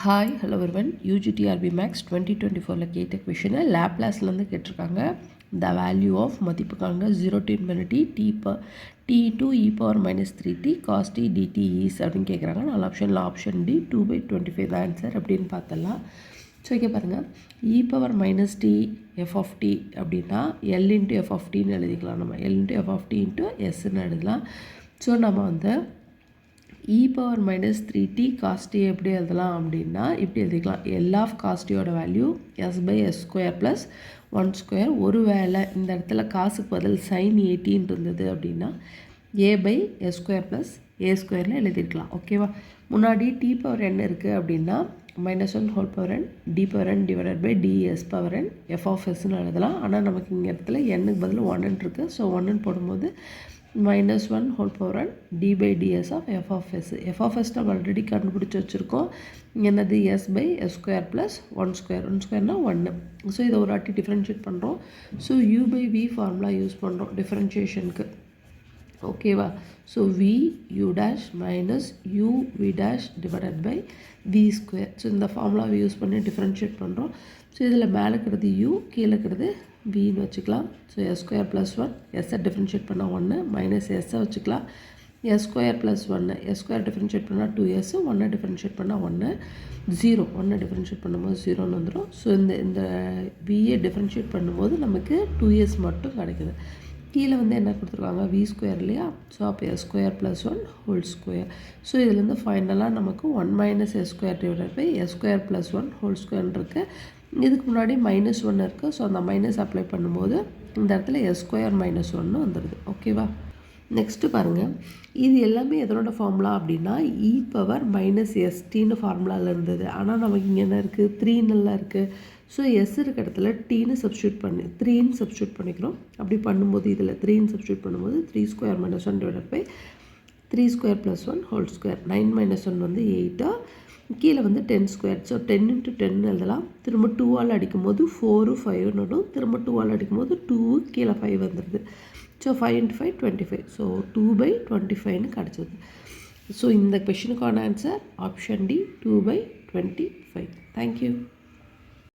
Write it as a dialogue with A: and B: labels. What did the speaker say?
A: Hi hello everyone UGTRB maths 2024 கேட்ட கொஷினை லேப்லாஸ்லேருந்து கேட்டிருக்காங்க. த வேல்யூ ஆஃப் மதிப்புக்காங்க 0 to infinity t to e power minus 3t cos t dt is அப்படின்னு கேட்குறாங்க. நாலு ஆப்ஷனில் ஆப்ஷன் டி 2/25 தான் ஆன்சர் அப்படின்னு பார்த்தலாம். ஸோ இங்கே பாருங்கள், e power minus t f of t அப்படின்னா l into f of tன்னு எழுதிக்கலாம். நம்ம l into f of t into sன்னு எழுதலாம். ஸோ நம்ம வந்து e power minus 3t cos t எப்படி எழுதலாம் அப்படின்னா இப்படி எழுதிக்கலாம். L of cos t ஓட value s by s square plus 1 square. ஒரு வேளை இந்த இடத்துல காசுக்கு பதில் sin 18 இருந்தது அப்படின்னா a by s square plus a squareனு எழுதிருக்கலாம். ஓகேவா? முன்னாடி t power n இருக்குது அப்படின்னா -1 whole power n d power n divided by ds power n f of sன்னு எழுதலாம். ஆனால் நமக்கு இங்கே இடத்துல nக்கு பதில் 1 இருக்குது. ஸோ 1 போடும்போது -1 whole power n d by ds of f of s. f of s நம்ம ஆல்ரெடி கண்டுபிடிச்சி வச்சுருக்கோம். என்னது s by s square plus 1 square. 1 squareனா 1. So இதை ஒரு வாட்டி டிஃப்ரென்ஷியேட் பண்ணுறோம். So u by v formula use பண்ணுறோம் டிஃப்ரென்ஷியேஷனுக்கு. ஓகேவா? So v u dash minus u v dash divided by v square. So இந்த ஃபார்முலாவை யூஸ் பண்ணி டிஃப்ரென்ஷியேட் பண்ணுறோம். ஸோ இதில் மேலே இருக்கிறது u, கீழே இருக்கிறது vன்னு வச்சுக்கலாம். So s square plus 1, s differentiate பண்ணால் 1 மைனஸ் s வச்சுக்கலாம். s square plus 1, s square differentiate பண்ணால் 2s, 1 டிஃப்ரென்ஷியேட் பண்ணால் 1, 0. 1 டிஃப்ரென்ஷியேட் பண்ணும்போது 0ன்னு வந்துடும். ஸோ இந்த vயை டிஃப்ரென்ஷியேட் பண்ணும்போது நமக்கு 2s மட்டும் கிடைக்குது. கீழே வந்து என்ன கொடுத்துருக்காங்க, v ஸ்கொயர் இல்லையா? ஸோ அப்போ s square plus 1 whole square. So இதுலேருந்து ஃபைனலாக நமக்கு 1 minus s square divided by s square plus 1 whole ஸ்கொயர்னு இருக்குது. இதுக்கு முன்னாடி -1 இருக்குது. ஸோ அந்த மைனஸ் அப்ளை பண்ணும்போது இந்த இடத்துல s ஸ்கொயர் -1 வந்துடுது. ஓகேவா? நெக்ஸ்ட்டு பாருங்கள், இது எல்லாமே எதனோட ஃபார்முலா அப்படின்னா e பவர் மைனஸ் st ஃபார்முலாவில் இருந்தது. ஆனால் நமக்கு இங்கே என்ன இருக்குது, 3 இருக்குது. ஸோ s இருக்க இடத்துல tன்னு சப்ஸ்டியூட் பண்ணி 3ன்னு சப்ஸ்டியூட் பண்ணிக்கிறோம். அப்படி பண்ணும்போது இதில் 3ன்னு சப்ஸ்டியூட் பண்ணும்போது 3 square -1 divided by 3 square plus 1 whole square. 9 - 1 வந்து 8. கீழே வந்து 10 ஸ்கொயர். ஸோ 10 into 10 எழுதலாம். திரும்ப 2ஆல் அடிக்கும்போது 4 5ன்னு வரும். திரும்ப 2ஆல் அடிக்கும்போது 2 கீழே 5 வந்துடுது. So 5 into 5 25. ஸோ 2/25ன்னு கிடச்சிது. ஸோ இந்த கொஷினுக்கான ஆன்சர் ஆப்ஷன் டி 2/25. தேங்க்யூ.